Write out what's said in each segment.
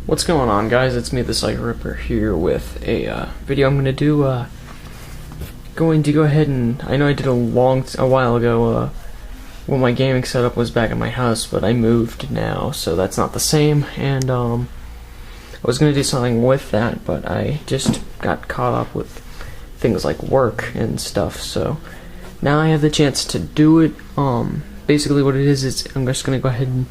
What's going on, guys? It's me, the Psycho Ripper, here with a video I'm going to do. Going to go ahead and, I know I did a while ago, when my gaming setup was back at my house, but I moved now, so that's not the same, and I was going to do something with that, but I just got caught up with things like work and stuff, so now I have the chance to do it. Basically what it is I'm just going to go ahead and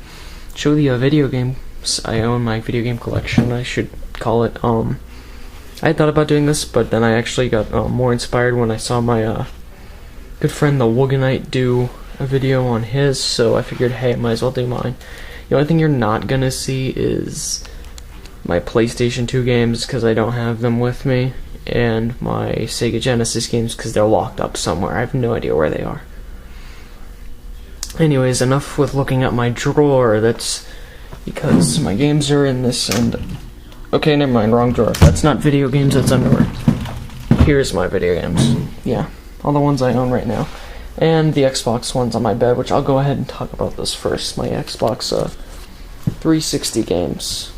show the video game. I own my video game collection, I should call it. I thought about doing this, but then I actually got more inspired when I saw my good friend the woogaknight do a video on his, so I figured, hey, I might as well do mine. The only thing you're not gonna see is my PlayStation 2 games, because I don't have them with me, and my Sega Genesis games, because they're locked up somewhere. I have no idea where they are. Anyways, enough with looking at my drawer. That's because my games are in this, and okay, never mind, wrong drawer. That's not video games, that's underwear. Here's my video games. Yeah, all the ones I own right now. And the Xbox ones on my bed, which I'll go ahead and talk about this first. My Xbox 360 games.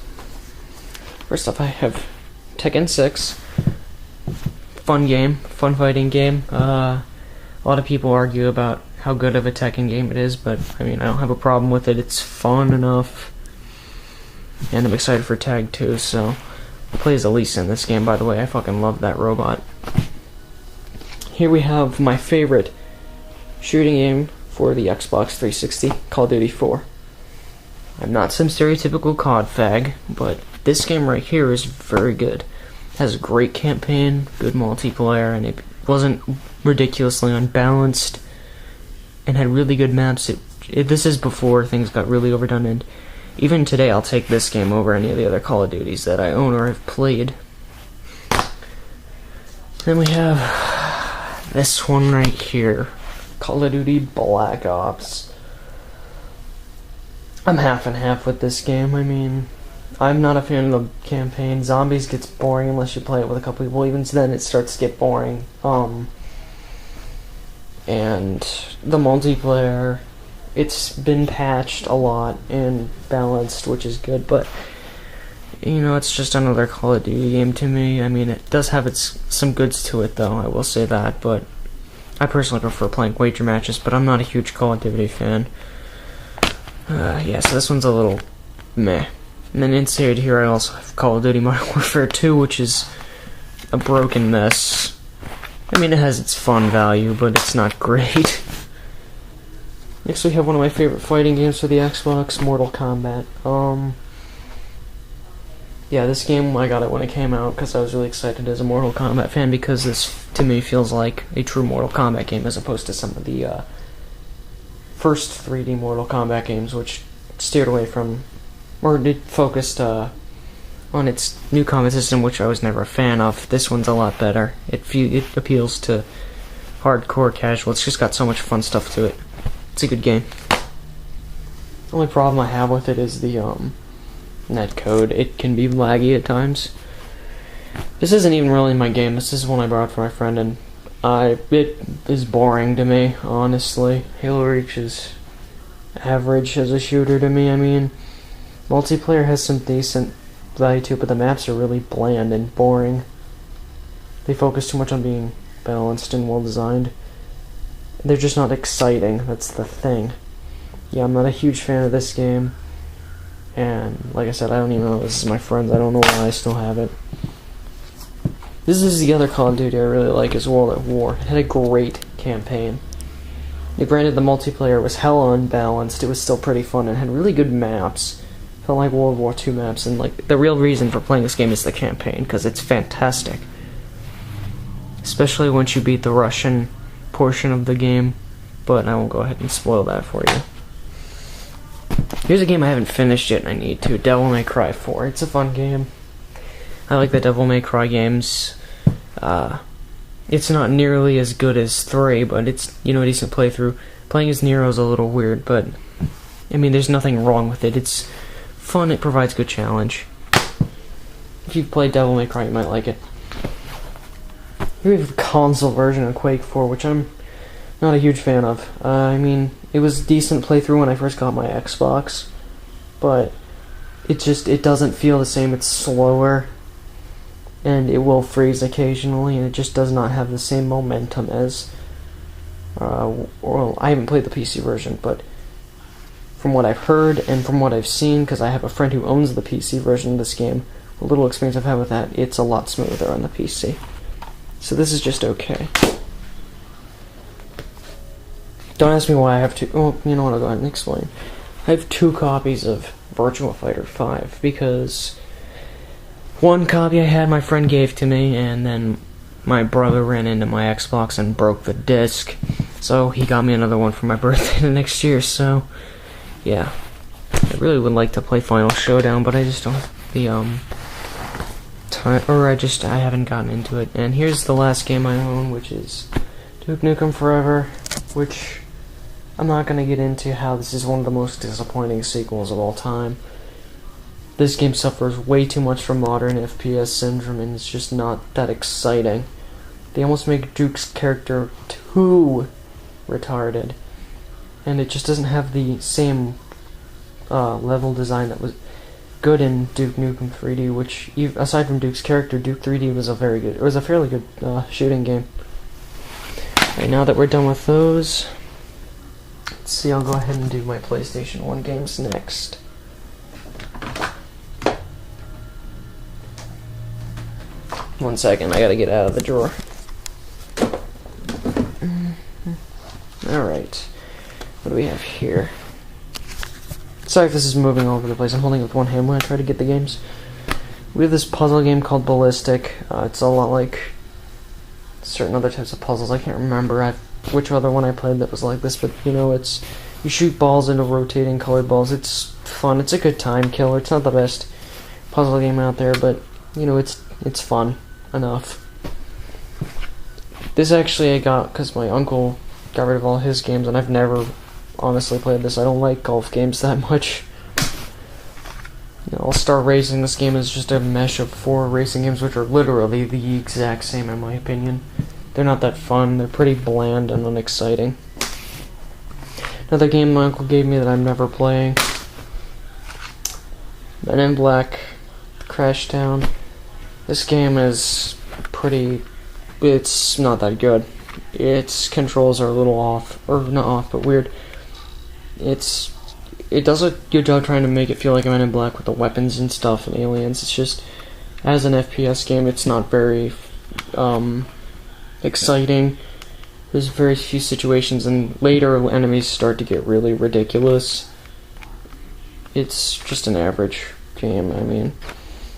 First up, I have Tekken 6. Fun game, fun fighting game. A lot of people argue about how good of a Tekken game it is, but I mean, I don't have a problem with it. It's fun enough. And I'm excited for Tag 2, so I play as Elise in this game, by the way. I fucking love that robot. Here we have my favorite shooting game for the Xbox 360, Call of Duty 4. I'm not some stereotypical COD fag, but this game right here is very good. It has a great campaign, good multiplayer, and it wasn't ridiculously unbalanced, and had really good maps. This is before things got really overdone, and even today, I'll take this game over any of the other Call of Duties that I own or have played. Then we have this one right here, Call of Duty Black Ops. I'm half and half with this game. I mean, I'm not a fan of the campaign. Zombies gets boring unless you play it with a couple people. Even then, it starts to get boring. And the multiplayer, it's been patched a lot and balanced, which is good, but you know, it's just another Call of Duty game to me. I mean, it does have some goods to it, though, I will say that, but I personally prefer playing wager matches, but I'm not a huge Call of Duty fan. Yeah, so this one's a little meh. And then inside here I also have Call of Duty Modern Warfare 2, which is a broken mess. I mean, it has its fun value, but it's not great. Next we have one of my favorite fighting games for the Xbox, Mortal Kombat. Yeah, this game, I got it when it came out because I was really excited as a Mortal Kombat fan, because this, to me, feels like a true Mortal Kombat game as opposed to some of the first 3D Mortal Kombat games, which steered away from, or it focused on its new combat system, which I was never a fan of. This one's a lot better. It appeals to hardcore casual. It's just got so much fun stuff to it. It's a good game. The only problem I have with it is the netcode. It can be laggy at times. This isn't even really my game. This is one I borrowed from my friend, and it is boring to me, honestly. Halo Reach is average as a shooter to me. I mean, multiplayer has some decent value to it, but the maps are really bland and boring. They focus too much on being balanced and well designed. They're just not exciting, that's the thing. Yeah, I'm not a huge fan of this game. And, like I said, I don't even know if this is my friend's. I don't know why I still have it. This is the other Call of Duty I really like, is World at War. It had a great campaign. Granted, the multiplayer was hella unbalanced. It was still pretty fun and had really good maps. Felt like World War II maps, and like the real reason for playing this game is the campaign, because it's fantastic. Especially once you beat the Russian portion of the game, but I won't go ahead and spoil that for you. Here's a game I haven't finished yet and I need to. Devil May Cry 4. It's a fun game. I like the Devil May Cry games. It's not nearly as good as 3, but it's, you know, a decent playthrough. Playing as Nero's a little weird, but I mean, there's nothing wrong with it. It's fun, it provides good challenge. If you've played Devil May Cry, you might like it. Here we have a console version of Quake 4, which I'm not a huge fan of. I mean, it was a decent playthrough when I first got my Xbox, but it doesn't feel the same. It's slower, and it will freeze occasionally, and it just does not have the same momentum as. Well, I haven't played the PC version, but from what I've heard and from what I've seen, because I have a friend who owns the PC version of this game, a little experience I've had with that, it's a lot smoother on the PC. So this is just okay. Don't ask me why I have two. Oh, you know what? I'll go ahead and explain. I have 2 copies of Virtua Fighter 5 because one copy I had my friend gave to me, and then my brother ran into my Xbox and broke the disc, so he got me another one for my birthday the next year. So yeah, I really would like to play Final Showdown, but I just don't have the time, or I haven't gotten into it. And here's the last game I own, which is Duke Nukem Forever, which I'm not going to get into how this is one of the most disappointing sequels of all time. This game suffers way too much from modern FPS syndrome, and it's just not that exciting. They almost make Duke's character too retarded, and it just doesn't have the same level design that was good in Duke Nukem 3D, which, aside from Duke's character, Duke 3D was a fairly good shooting game. Alright, now that we're done with those, let's see, I'll go ahead and do my PlayStation 1 games next. One second, I gotta get out of the drawer. Alright, what do we have here? Sorry if this is moving all over the place. I'm holding it with one hand when I try to get the games. We have this puzzle game called Ballistic. It's a lot like certain other types of puzzles. I can't remember which other one I played that was like this, but you know, you shoot balls into rotating colored balls. It's fun. It's a good time killer. It's not the best puzzle game out there, but you know, it's fun enough. This actually I got because my uncle got rid of all his games, and I've never honestly played this. I don't like golf games that much. You know, All-Star Racing, this game is just a mesh of 4 racing games, which are literally the exact same in my opinion. They're not that fun. They're pretty bland and unexciting. Another game my uncle gave me that I'm never playing. Men in Black, Crashdown. This game is it's not that good. Its controls are a little off, or not off, but weird. It does a good job trying to make it feel like a Men in Black with the weapons and stuff and aliens. It's just, as an FPS game, it's not very exciting. There's very few situations, and later enemies start to get really ridiculous. It's just an average game. I mean,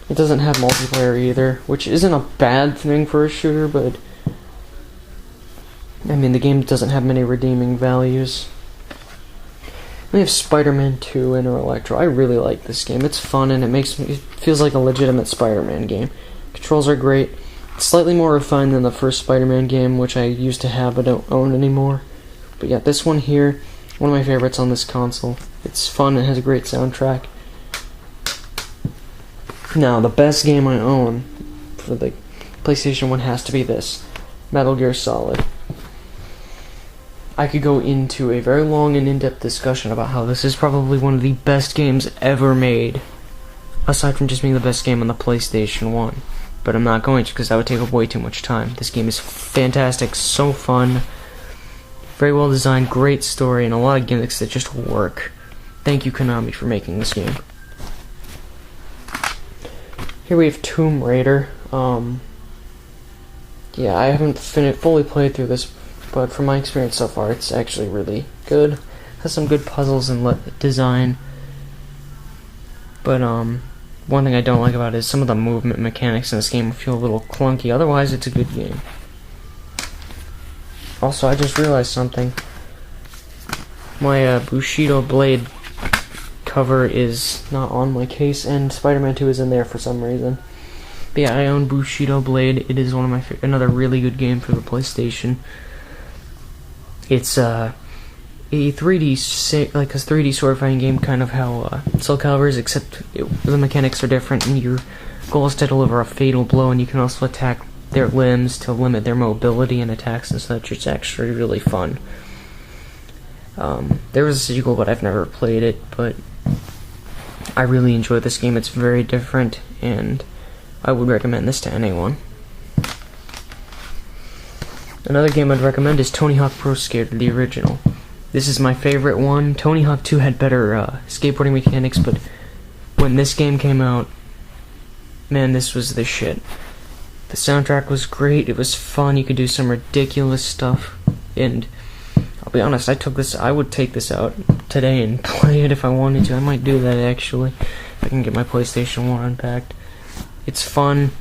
it doesn't have multiplayer either, which isn't a bad thing for a shooter, but I mean, the game doesn't have many redeeming values. We have SpiderMan 2 Inter Electro. I really like this game. It's fun, and it feels like a legitimate Spider-Man game. Controls are great. It's slightly more refined than the first Spider-Man game, which I used to have but don't own anymore. But yeah, this one here, one of my favorites on this console. It's fun and has a great soundtrack. Now, the best game I own for the PlayStation 1 has to be this, Metal Gear Solid. I could go into a very long and in-depth discussion about how this is probably one of the best games ever made, aside from just being the best game on the PlayStation 1. But I'm not going to, because that would take up way too much time. This game is fantastic, so fun, very well designed, great story, and a lot of gimmicks that just work. Thank you, Konami, for making this game. Here we have Tomb Raider. Yeah, I haven't fully played through this, but from my experience so far, it's actually really good. Has some good puzzles and design. But one thing I don't like about it is some of the movement mechanics in this game feel a little clunky. Otherwise, it's a good game. Also, I just realized something. My Bushido Blade cover is not on my case, and Spider-Man 2 is in there for some reason. But yeah, I own Bushido Blade. It is one of my another really good game for the PlayStation. It's a 3D like a 3D sword fighting game, kind of how Soul Calibur is, except the mechanics are different, and your goal is to deliver a fatal blow, and you can also attack their limbs to limit their mobility and attacks and such. It's actually really fun. There was a sequel, but I've never played it, but I really enjoy this game. It's very different, and I would recommend this to anyone. Another game I'd recommend is Tony Hawk Pro Skater, the original. This is my favorite one. Tony Hawk 2 had better skateboarding mechanics, but when this game came out, man, this was the shit. The soundtrack was great, it was fun, you could do some ridiculous stuff, and I'll be honest, I would take this out today and play it if I wanted to. I might do that, actually, if I can get my PlayStation 1 unpacked. It's fun.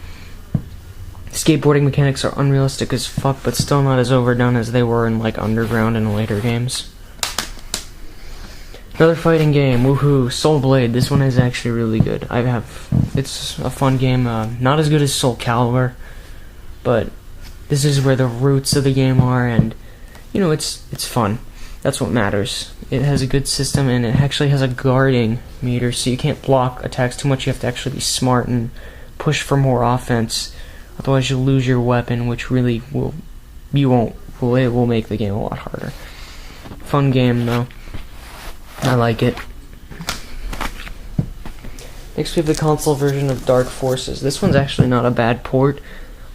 Skateboarding mechanics are unrealistic as fuck, but still not as overdone as they were in, like, Underground and later games. Another fighting game, woohoo, Soul Blade. This one is actually really good. It's a fun game, not as good as Soul Calibur, but this is where the roots of the game are, and, you know, it's fun. That's what matters. It has a good system, and it actually has a guarding meter, so you can't block attacks too much. You have to actually be smart and push for more offense. Otherwise, you'll lose your weapon, which really it will make the game a lot harder. Fun game, though. I like it. Next, we have the console version of Dark Forces. This one's actually not a bad port.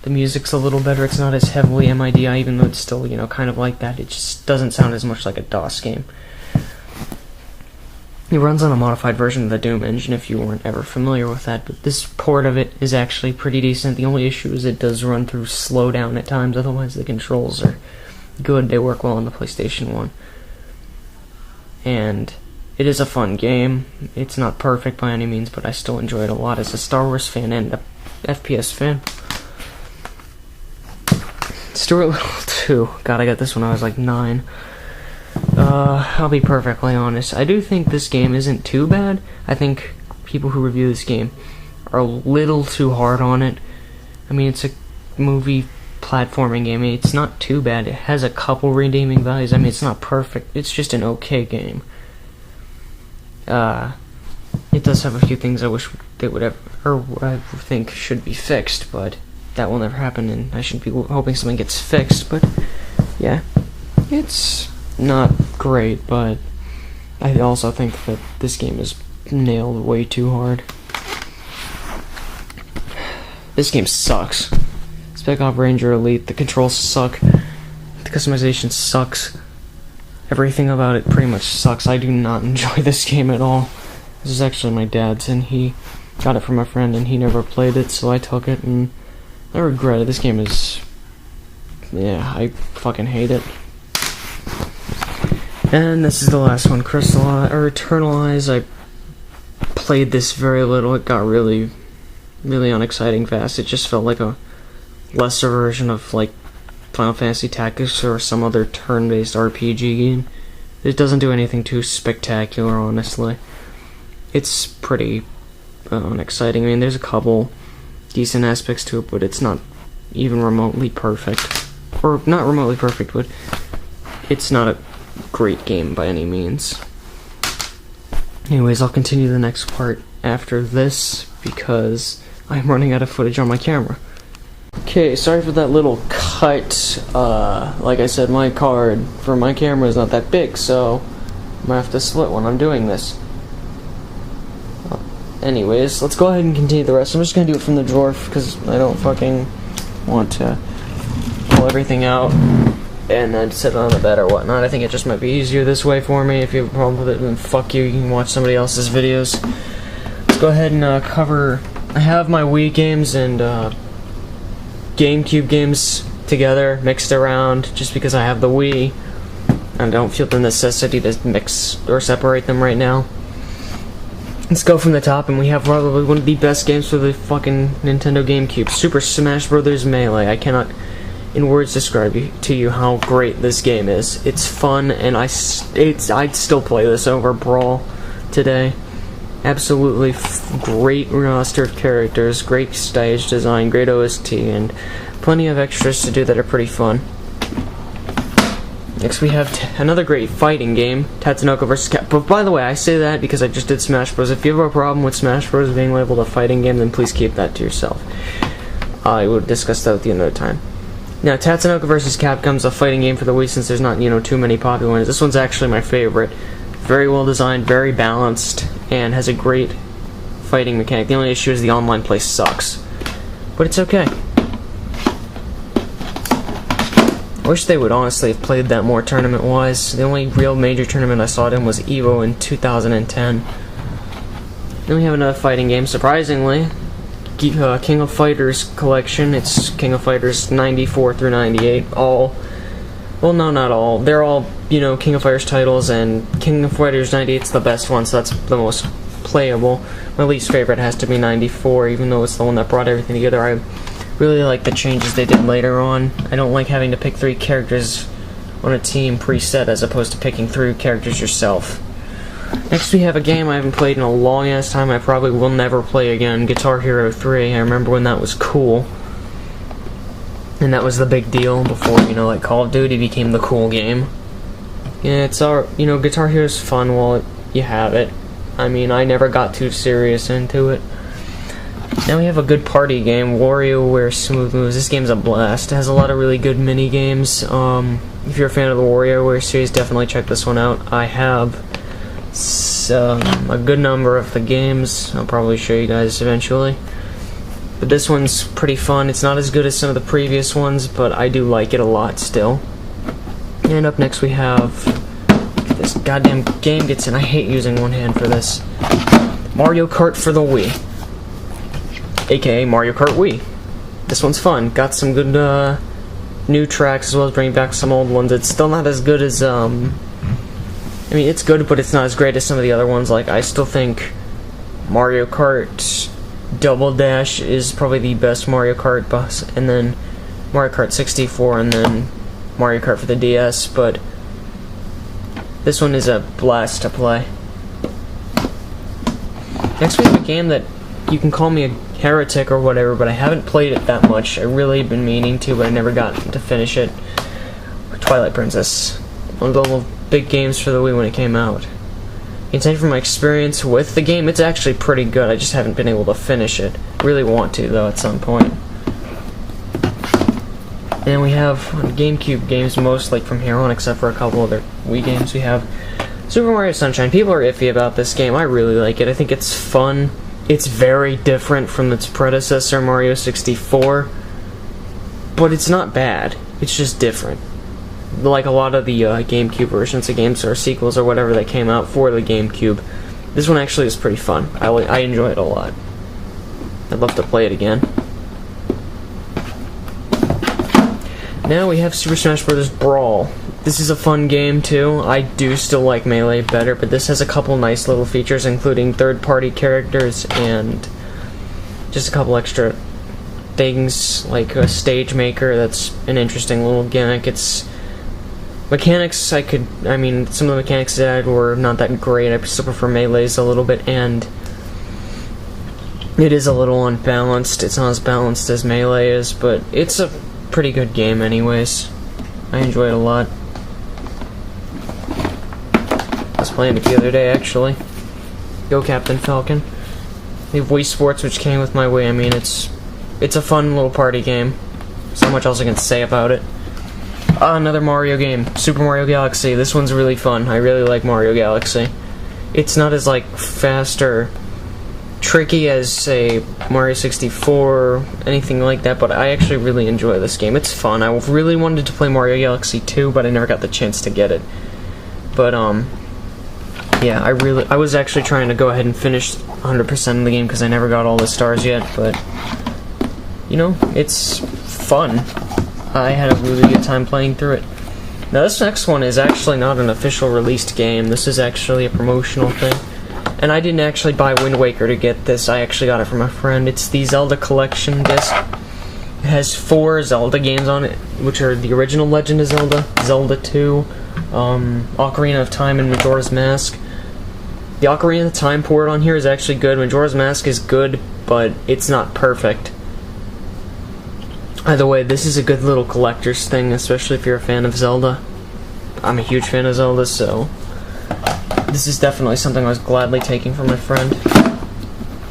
The music's a little better. It's not as heavily MIDI, even though it's still, you know, kind of like that. It just doesn't sound as much like a DOS game. It runs on a modified version of the Doom engine, if you weren't ever familiar with that, but this port of it is actually pretty decent. The only issue is it does run through slowdown at times, otherwise the controls are good. They work well on the PlayStation 1. And it is a fun game. It's not perfect by any means, but I still enjoy it a lot as a Star Wars fan and a FPS fan. Stuart Little 2. God, I got this when I was like 9. I'll be perfectly honest. I do think this game isn't too bad. I think people who review this game are a little too hard on it. I mean, it's a movie platforming game. I mean, it's not too bad. It has a couple redeeming values. I mean, it's not perfect. It's just an okay game. It does have a few things I wish they would have, or I think should be fixed, but that will never happen, and I shouldn't be hoping something gets fixed, but yeah. It's not great, but I also think that this game is nailed way too hard. This game sucks. Spec Op Ranger Elite, the controls suck, the customization sucks, everything about it pretty much sucks. I do not enjoy this game at all. This is actually my dad's, and he got it from a friend, and he never played it, so I took it, and I regret it. This game is... yeah, I fucking hate it. And this is the last one, Eternalize. I played this very little. It got really, really unexciting fast. It just felt like a lesser version of, like, Final Fantasy Tactics or some other turn-based RPG game. It doesn't do anything too spectacular, honestly. It's pretty unexciting. I mean, there's a couple decent aspects to it, but it's not even remotely perfect. Or, not remotely perfect, but it's not a great game by any means. Anyways, I'll continue the next part after this, because I'm running out of footage on my camera. Okay, sorry for that little cut. Like I said, my card for my camera is not that big, so I'm gonna have to split when I'm doing this. Anyways, let's go ahead and continue the rest. I'm just gonna do it from the drawer, because I don't fucking want to pull everything out and then sit on the bed or whatnot. I think it just might be easier this way for me. If you have a problem with it, then fuck you, you can watch somebody else's videos. Let's go ahead and cover... I have my Wii games and GameCube games together, mixed around, just because I have the Wii. I don't feel the necessity to mix or separate them right now. Let's go from the top, and we have probably one of the best games for the fucking Nintendo GameCube, Super Smash Bros. Melee. I cannot, in words, describe to you how great this game is. It's fun, and I'd still play this over Brawl today. Absolutely great roster of characters, great stage design, great OST, and plenty of extras to do that are pretty fun. Next we have another great fighting game, Tatsunoko vs. Cap. But by the way, I say that because I just did Smash Bros. If you have a problem with Smash Bros. Being labeled a fighting game, then please keep that to yourself. I will discuss that with you another time. Now, Tatsunoko vs. Capcom's a fighting game for the Wii, since there's not, too many popular ones. This one's actually my favorite. Very well designed, very balanced, and has a great fighting mechanic. The only issue is the online play sucks, but it's okay. I wish they would honestly have played that more tournament-wise. The only real major tournament I saw it in was EVO in 2010. Then we have another fighting game, surprisingly. King of Fighters Collection. It's King of Fighters 94 through 98. Well, no, not all. They're all, King of Fighters titles, and King of Fighters 98's the best one, so that's the most playable. My least favorite has to be 94, even though it's the one that brought everything together. I really like the changes they did later on. I don't like having to pick 3 characters on a team preset as opposed to picking 3 characters yourself. Next we have a game I haven't played in a long ass time. I probably will never play again. Guitar Hero 3. I remember when that was cool. And that was the big deal before, like Call of Duty became the cool game. Yeah, it's Guitar Hero's fun while you have it. I mean, I never got too serious into it. Now we have a good party game, Warioware Smooth Moves. This game's a blast. It has a lot of really good mini games. If you're a fan of the Warioware series, definitely check this one out. I have a good number of the games. I'll probably show you guys eventually. But this one's pretty fun. It's not as good as some of the previous ones, but I do like it a lot still. And up next we have... this goddamn game gets in. I hate using one hand for this. Mario Kart for the Wii. AKA Mario Kart Wii. This one's fun. Got some good new tracks as well as bringing back some old ones. It's still not as good as... I mean, it's good, but it's not as great as some of the other ones. Like, I still think Mario Kart Double Dash is probably the best Mario Kart bus, and then Mario Kart 64, and then Mario Kart for the DS, but this one is a blast to play. Next we have a game that you can call me a heretic or whatever, but I haven't played it that much. I really been meaning to, but I never got to finish it. Twilight Princess. One of the big games for the Wii when it came out. You can tell you from my experience with the game, it's actually pretty good. I just haven't been able to finish it. Really want to, though, at some point. And we have GameCube games mostly from here on, except for a couple other Wii games. We have Super Mario Sunshine. People are iffy about this game. I really like it. I think it's fun. It's very different from its predecessor, Mario 64. But it's not bad. It's just different. Like a lot of the GameCube versions of games or sequels or whatever that came out for the GameCube. This one actually is pretty fun. I enjoy it a lot. I'd love to play it again. Now we have Super Smash Bros. Brawl. This is a fun game too. I do still like Melee better, but this has a couple nice little features, including third-party characters and just a couple extra things, like a stage maker. That's an interesting little gimmick. It's mechanics, some of the mechanics that I had were not that great. I still prefer Melee's a little bit, and it is a little unbalanced. It's not as balanced as Melee is, but it's a pretty good game anyways. I enjoy it a lot. I was playing it the other day, actually. Go Captain Falcon. We have Wii Sports, which came with my Wii. I mean, it's a fun little party game. So much else I can say about it. Another Mario game, Super Mario Galaxy. This one's really fun. I really like Mario Galaxy. It's not as fast or tricky as, say, Mario 64 or anything like that, but I actually really enjoy this game. It's fun. I really wanted to play Mario Galaxy 2, but I never got the chance to get it. But yeah, I was actually trying to go ahead and finish 100% of the game because I never got all the stars yet, but it's fun. I had a really good time playing through it. Now this next one is actually not an official released game. This is actually a promotional thing. And I didn't actually buy Wind Waker to get this. I actually got it from a friend. It's the Zelda Collection disc. It has 4 Zelda games on it, which are the original Legend of Zelda, Zelda 2, Ocarina of Time, and Majora's Mask. The Ocarina of Time port on here is actually good. Majora's Mask is good, but it's not perfect. Either way, this is a good little collector's thing, especially if you're a fan of Zelda. I'm a huge fan of Zelda, so this is definitely something I was gladly taking from my friend.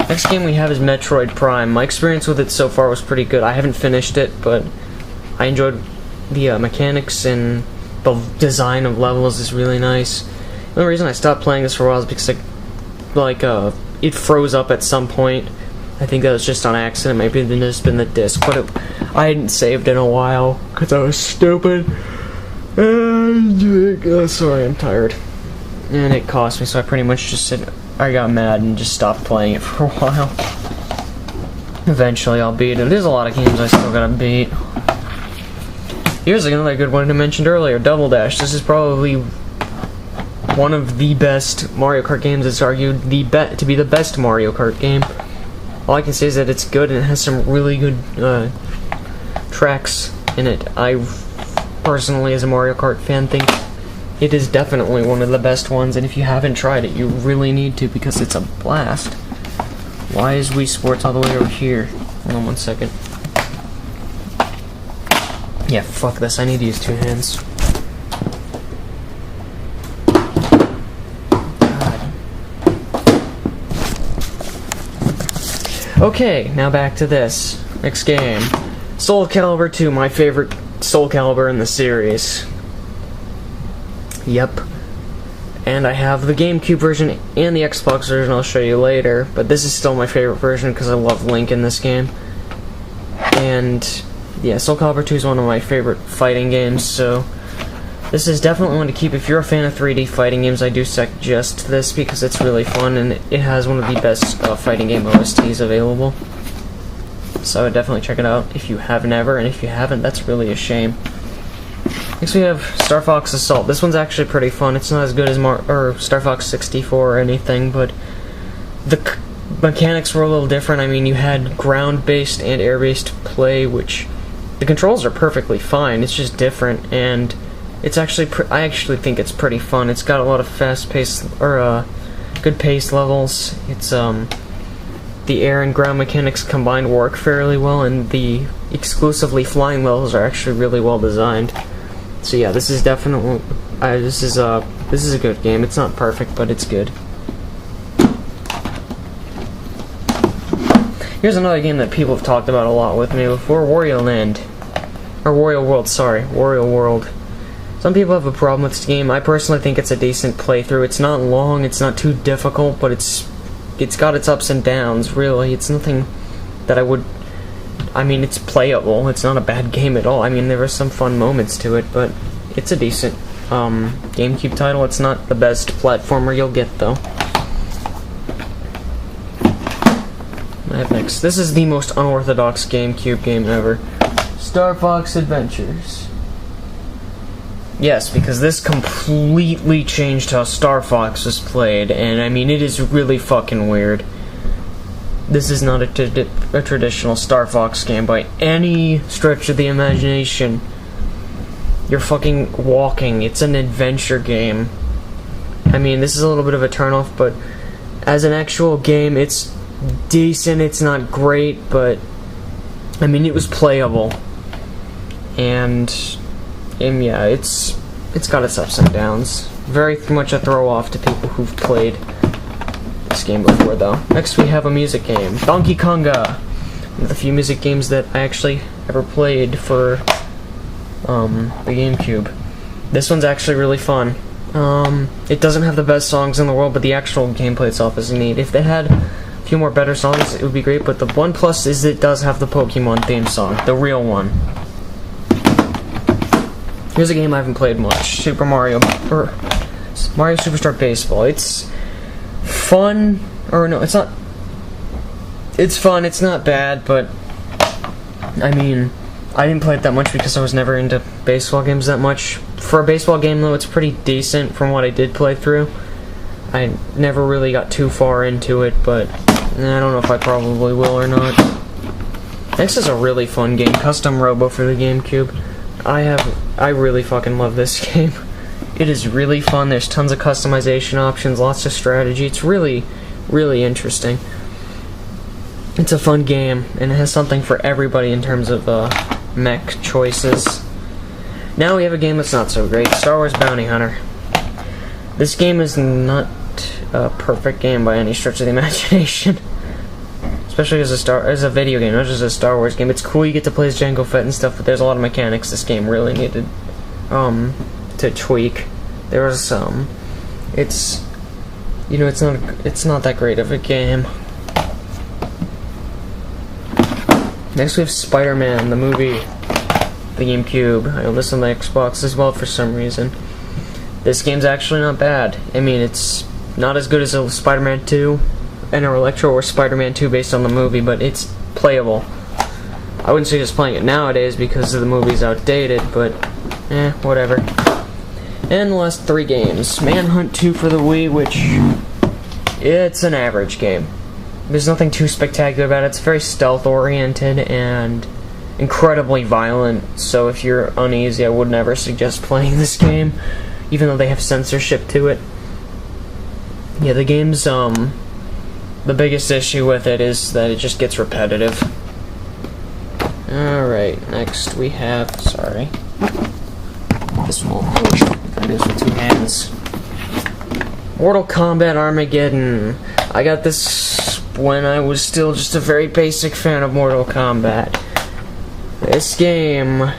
Next game we have is Metroid Prime. My experience with it so far was pretty good. I haven't finished it, but I enjoyed the mechanics, and the design of levels is really nice. The reason I stopped playing this for a while is because it froze up at some point. I think that was just on accident. Maybe it just been the disc, but I hadn't saved in a while because I was stupid. And sorry, I'm tired. And it cost me, so I pretty much just I got mad and just stopped playing it for a while. Eventually I'll beat it. There's a lot of games I still gotta beat. Here's another good one I mentioned earlier, Double Dash. This is probably one of the best Mario Kart games. It's argued to be the best Mario Kart game. All I can say is that it's good and it has some really good tracks in it. I personally, as a Mario Kart fan, think it is definitely one of the best ones, and if you haven't tried it, you really need to because it's a blast. Why is Wii Sports all the way over here? Hold on one second. Yeah, fuck this. I need to use two hands. God. Okay, now back to this. Next game. Soul Calibur 2, my favorite Soul Calibur in the series. Yep. And I have the GameCube version and the Xbox version I'll show you later, but this is still my favorite version because I love Link in this game. And yeah, Soul Calibur 2 is one of my favorite fighting games, so this is definitely one to keep. If you're a fan of 3D fighting games, I do suggest this because it's really fun and it has one of the best fighting game OSTs available. So I would definitely check it out if you have never, and if you haven't, that's really a shame. Next we have Starfox Assault. This one's actually pretty fun. It's not as good as Star Fox 64 or anything, but the mechanics were a little different. I mean, you had ground-based and air-based play, which the controls are perfectly fine. It's just different, and it's actually I actually think it's pretty fun. It's got a lot of fast-paced or good pace levels. It's the air and ground mechanics combined work fairly well, and the exclusively flying levels are actually really well designed. So yeah, this is definitely this is a good game. It's not perfect, but it's good. Here's another game that people have talked about a lot with me before, Wario World, sorry, Wario World. Some people have a problem with this game. I personally think it's a decent playthrough. It's not long, it's not too difficult, but it's got its ups and downs, really. It's nothing that I mean, it's playable. It's not a bad game at all. I mean, there are some fun moments to it, but it's a decent GameCube title. It's not the best platformer you'll get, though. I have next. This is the most unorthodox GameCube game ever. Starfox Adventures. Yes, because this completely changed how Star Fox was played, and I mean, it is really fucking weird. This is not a traditional Star Fox game by any stretch of the imagination. You're fucking walking. It's an adventure game. I mean, this is a little bit of a turnoff, but as an actual game, it's decent. It's not great, but I mean, it was playable. And yeah, it's got its ups and downs. Very much a throw off to people who've played this game before, though. Next we have a music game, Donkey Konga. One of the few music games that I actually ever played for the GameCube. This one's actually really fun. It doesn't have the best songs in the world, but the actual gameplay itself is neat. If they had a few more better songs, it would be great, but the one plus is it does have the Pokemon theme song, the real one. Here's a game I haven't played much, Mario Superstar Baseball. It's fun, or no, it's not. It's fun, it's not bad, but I mean, I didn't play it that much because I was never into baseball games that much. For a baseball game, though, it's pretty decent from what I did play through. I never really got too far into it, but I don't know if I probably will or not. Next is a really fun game, Custom Robo for the GameCube. I really fucking love this game. It is really fun. There's tons of customization options, lots of strategy. It's really, really interesting. It's a fun game, and it has something for everybody in terms of mech choices. Now we have a game that's not so great, Star Wars Bounty Hunter. This game is not a perfect game by any stretch of the imagination. Especially as a video game, not just a Star Wars game. It's cool, you get to play as Jango Fett and stuff, but there's a lot of mechanics this game really needed to tweak. There was It's, you know, it's not that great of a game. Next we have Spider-Man, the movie, the GameCube. I own this on the Xbox as well for some reason. This game's actually not bad. I mean, it's not as good as Spider-Man 2 and Electro or Spider-Man 2 based on the movie, but it's playable. I wouldn't suggest playing it nowadays because the movie's outdated, but whatever. And the last 3 games. Manhunt 2 for the Wii, which, it's an average game. There's nothing too spectacular about it. It's very stealth-oriented and incredibly violent, so if you're uneasy, I would never suggest playing this game, even though they have censorship to it. Yeah, the game's, the biggest issue with it is that it just gets repetitive. Alright, next we have, sorry, this won't push, I do this with 2 hands. Mortal Kombat Armageddon. I got this when I was still just a very basic fan of Mortal Kombat. This game,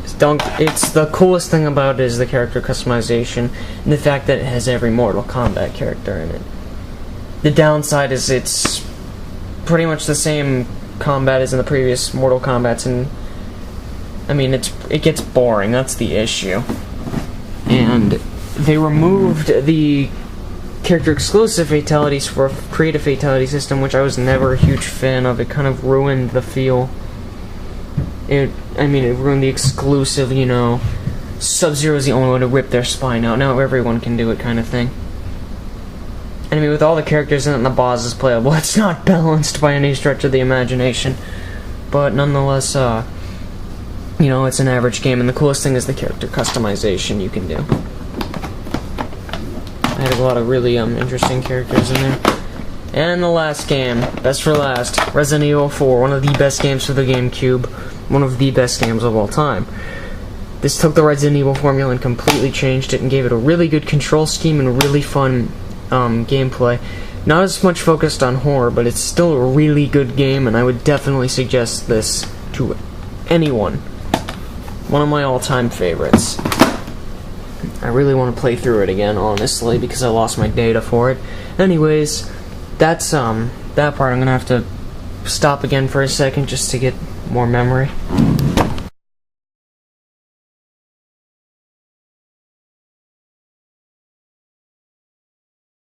it's the coolest thing about it is the character customization and the fact that it has every Mortal Kombat character in it. The downside is it's pretty much the same combat as in the previous Mortal Kombats, and I mean it gets boring. That's the issue. And they removed the character exclusive fatalities for a creative fatality system, which I was never a huge fan of. It kind of ruined the feel. It ruined the exclusive, you know, Sub-Zero is the only one to rip their spine out. Now everyone can do it kind of thing. And I mean, with all the characters in it and the bosses playable, it's not balanced by any stretch of the imagination. But nonetheless, you know, it's an average game, and the coolest thing is the character customization you can do. I had a lot of really interesting characters in there. And the last game, best for last, Resident Evil 4, one of the best games for the GameCube, one of the best games of all time. This took the Resident Evil formula and completely changed it and gave it a really good control scheme and really fun gameplay. Not as much focused on horror, but it's still a really good game, and I would definitely suggest this to anyone. One of my all-time favorites. I really want to play through it again, honestly, because I lost my data for it. Anyways, that's that part. I'm gonna have to stop again for a second just to get more memory.